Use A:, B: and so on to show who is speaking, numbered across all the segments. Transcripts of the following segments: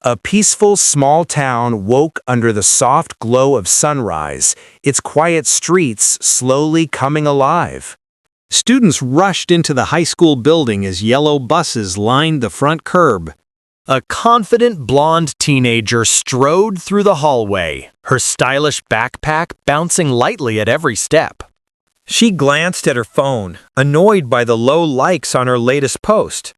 A: A peaceful small town woke under the soft glow of sunrise, its quiet streets slowly coming alive.
B: Students rushed into the high school building as yellow buses lined the front curb.
C: A confident blonde teenager strode through the hallway, her stylish backpack bouncing lightly at every step.
A: She glanced at her phone, annoyed by the low likes on her latest post.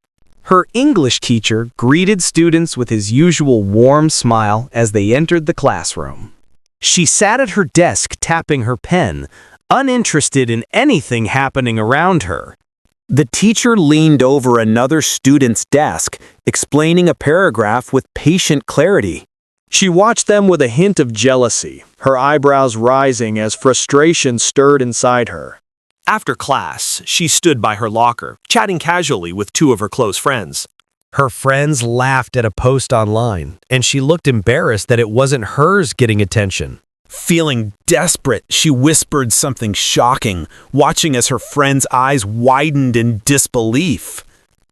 D: Her English teacher greeted students with his usual warm smile as they entered the classroom.
A: She sat at her desk tapping her pen, uninterested in anything happening around her. The teacher leaned over another student's desk, explaining a paragraph with patient clarity. She watched them with a hint of jealousy, her eyebrows rising as frustration stirred inside her.
C: After class, she stood by her locker, chatting casually with two of her close friends.
E: Her friends laughed at a post online, and she looked embarrassed that it wasn't hers getting attention.
A: Feeling desperate, she whispered something shocking, watching as her friend's eyes widened in disbelief.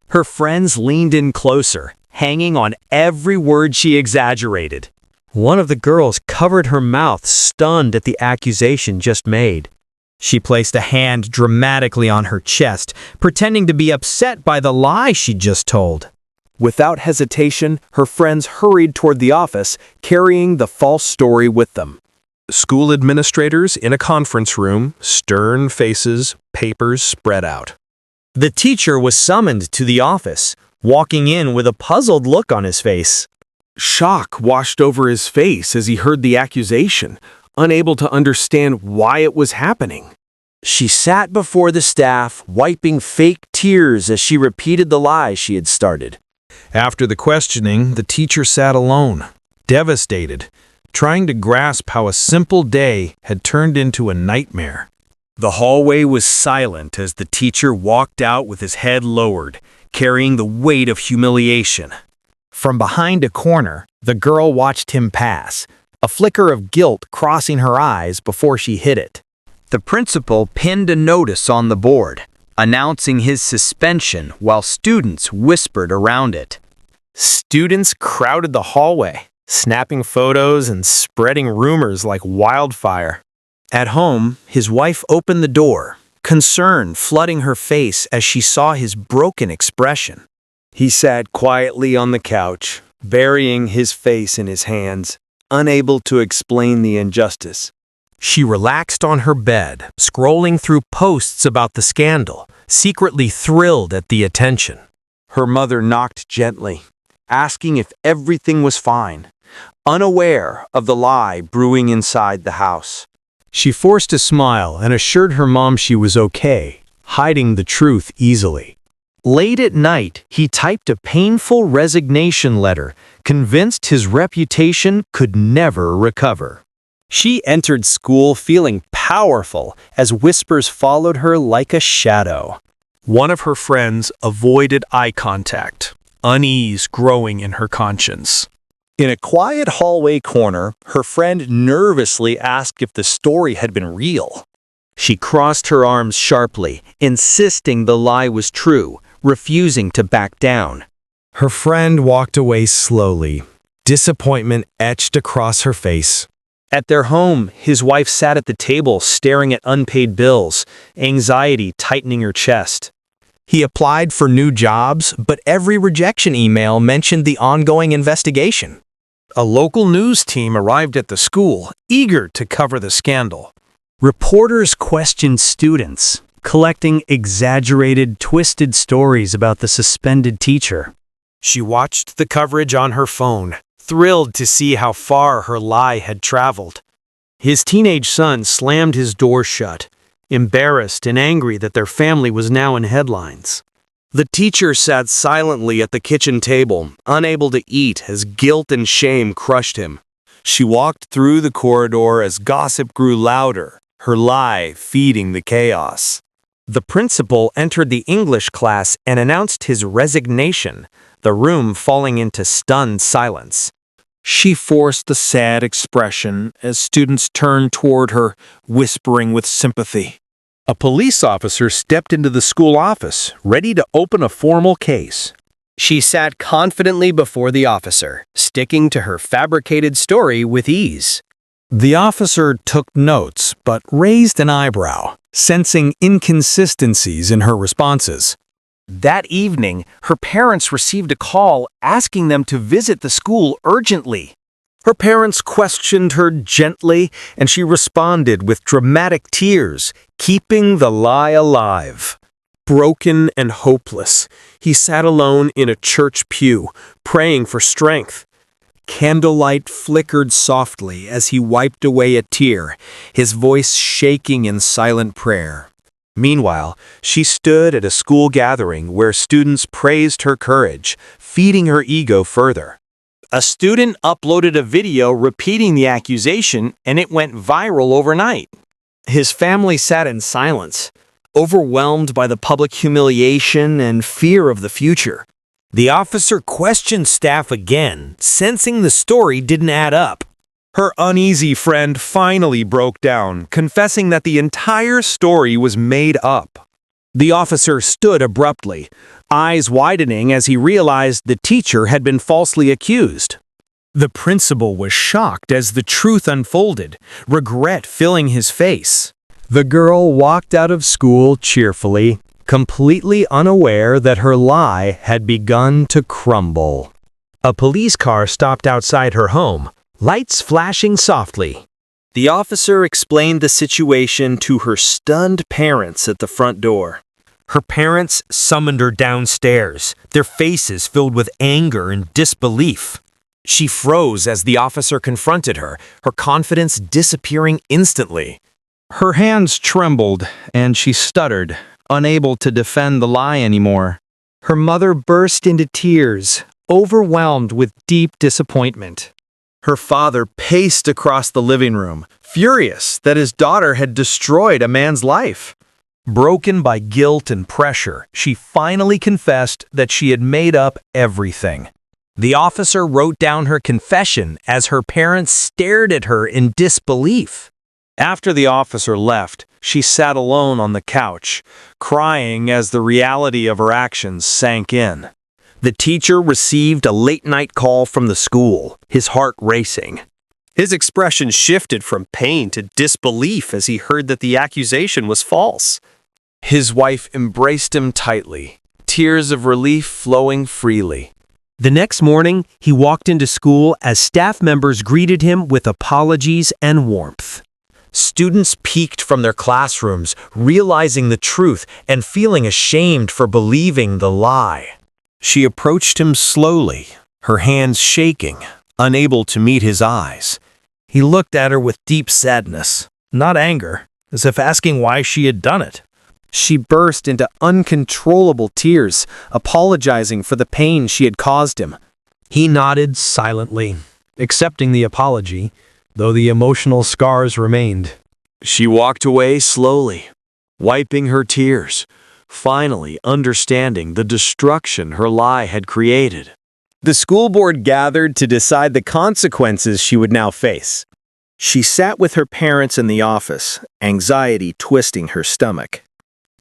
D: Her friends leaned in closer, hanging on every word she exaggerated.
E: One of the girls covered her mouth, stunned at the accusation just made.
D: She placed a hand dramatically on her chest, pretending to be upset by the lie she'd just told.
A: Without hesitation, her friends hurried toward the office, carrying the false story with them.
B: School administrators in a conference room, stern faces, papers spread out.
D: The teacher was summoned to the office, walking in with a puzzled look on his face.
B: Shock washed over his face as he heard the accusation, unable to understand why it was happening.
A: She sat before the staff, wiping fake tears as she repeated the lie she had started.
B: After the questioning, the teacher sat alone, devastated, trying to grasp how a simple day had turned into a nightmare.
A: The hallway was silent as the teacher walked out with his head lowered, carrying the weight of humiliation.
D: From behind a corner, the girl watched him pass, a flicker of guilt crossing her eyes before she hid it. The principal pinned a notice on the board, announcing his suspension while students whispered around it.
A: Students crowded the hallway, snapping photos and spreading rumors like wildfire. At home, his wife opened the door, concern flooding her face as she saw his broken expression. He sat quietly on the couch, burying his face in his hands, unable to explain the injustice.
E: She relaxed on her bed, scrolling through posts about the scandal, secretly thrilled at the attention.
A: Her mother knocked gently, asking if everything was fine, unaware of the lie brewing inside the house.
D: She forced a smile and assured her mom she was okay, hiding the truth easily. Late at night, he typed a painful resignation letter, convinced his reputation could never recover. She entered school feeling powerful as whispers followed her like a shadow.
B: One of her friends avoided eye contact, unease growing in her conscience.
A: In a quiet hallway corner, her friend nervously asked if the story had been real.
D: She crossed her arms sharply, insisting the lie was true, refusing to back down.
E: Her friend walked away slowly, disappointment etched across her face.
D: At their home, his wife sat at the table staring at unpaid bills, anxiety tightening her chest. He applied for new jobs, but every rejection email mentioned the ongoing investigation.
B: A local news team arrived at the school, eager to cover the scandal.
D: Reporters questioned students, collecting exaggerated, twisted stories about the suspended teacher.
B: She watched the coverage on her phone, thrilled to see how far her lie had traveled. His teenage son slammed his door shut, embarrassed and angry that their family was now in headlines.
A: The teacher sat silently at the kitchen table, unable to eat as guilt and shame crushed him. She walked through the corridor as gossip grew louder, her lie feeding the chaos.
D: The principal entered the English class and announced his resignation, the room falling into stunned silence.
A: She forced a sad expression as students turned toward her, whispering with sympathy.
B: A police officer stepped into the school office, ready to open a formal case.
F: She sat confidently before the officer, sticking to her fabricated story with ease.
B: The officer took notes but raised an eyebrow, sensing inconsistencies in her responses.
C: That evening, her parents received a call asking them to visit the school urgently.
B: Her parents questioned her gently, and she responded with dramatic tears, keeping the lie alive. Broken and hopeless, he sat alone in a church pew, praying for strength. Candlelight flickered softly as he wiped away a tear, his voice shaking in silent prayer. Meanwhile, she stood at a school gathering where students praised her courage, feeding her ego further.
C: A student uploaded a video repeating the accusation, and it went viral overnight.
B: His family sat in silence, overwhelmed by the public humiliation and fear of the future. The officer questioned staff again, sensing the story didn't add up. Her uneasy friend finally broke down, confessing that the entire story was made up. The officer stood abruptly, eyes widening as he realized the teacher had been falsely accused. The principal was shocked as the truth unfolded, regret filling his face.
D: The girl walked out of school cheerfully, completely unaware that her lie had begun to crumble.
E: A police car stopped outside her home, lights flashing softly.
B: The officer explained the situation to her stunned parents at the front door.
E: Her parents summoned her downstairs, their faces filled with anger and disbelief. She froze as the officer confronted her, her confidence disappearing instantly.
D: Her hands trembled, and she stuttered, unable to defend the lie anymore. Her mother burst into tears, overwhelmed with deep disappointment.
A: Her father paced across the living room, furious that his daughter had destroyed a man's life.
D: Broken by guilt and pressure, she finally confessed that she had made up everything.
E: The officer wrote down her confession as her parents stared at her in disbelief.
B: After the officer left, she sat alone on the couch, crying as the reality of her actions sank in.
E: The teacher received a late-night call from the school, his heart racing.
F: His expression shifted from pain to disbelief as he heard that the accusation was false.
A: His wife embraced him tightly, tears of relief flowing freely.
E: The next morning, he walked into school as staff members greeted him with apologies and warmth. Students peeked from their classrooms, realizing the truth and feeling ashamed for believing the lie.
A: She approached him slowly, her hands shaking, unable to meet his eyes.
D: He looked at her with deep sadness, not anger, as if asking why she had done it.
A: She burst into uncontrollable tears, apologizing for the pain she had caused him.
D: He nodded silently, accepting the apology, though the emotional scars remained.
A: She walked away slowly, wiping her tears, finally understanding the destruction her lie had created.
F: The school board gathered to decide the consequences she would now face. She sat with her parents in the office, anxiety twisting her stomach.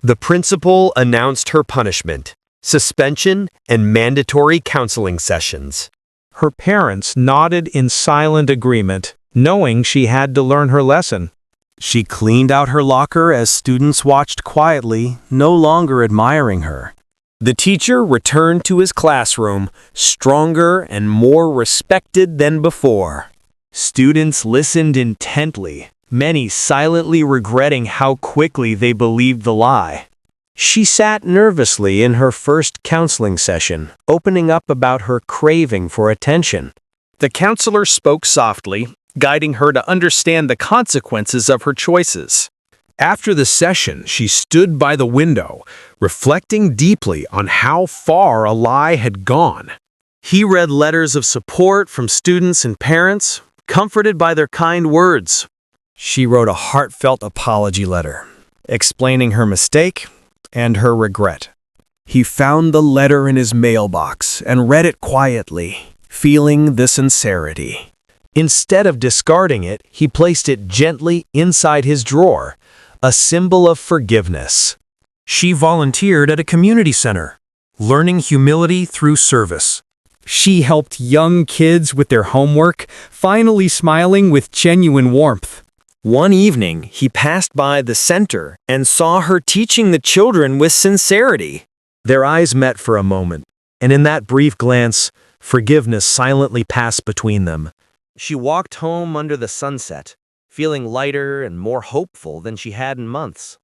E: The principal announced her punishment, suspension and mandatory counseling sessions.
D: Her parents nodded in silent agreement, knowing she had to learn her lesson.
A: She cleaned out her locker as students watched quietly, no longer admiring her.
B: The teacher returned to his classroom, stronger and more respected than before. Students listened intently, many silently regretting how quickly they believed the lie. She sat nervously in her first counseling session, opening up about her craving for attention.
F: The counselor spoke softly, guiding her to understand the consequences of her choices.
B: After the session, she stood by the window, reflecting deeply on how far a lie had gone. He read letters of support from students and parents, comforted by their kind words.
A: She wrote a heartfelt apology letter, explaining her mistake and her regret. He found the letter in his mailbox and read it quietly, feeling the sincerity.
E: Instead of discarding it, he placed it gently inside his drawer, a symbol of forgiveness.
D: She volunteered at a community center, learning humility through service.
G: She helped young kids with their homework, finally smiling with genuine warmth.
F: One evening, he passed by the center and saw her teaching the children with sincerity.
D: Their eyes met for a moment, and in that brief glance, forgiveness silently passed between them.
A: She walked home under the sunset, feeling lighter and more hopeful than she had in months.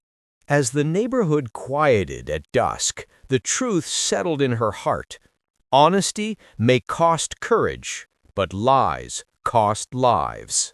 C: As the neighborhood quieted at dusk, the truth settled in her heart. Honesty may cost courage, but lies cost lives.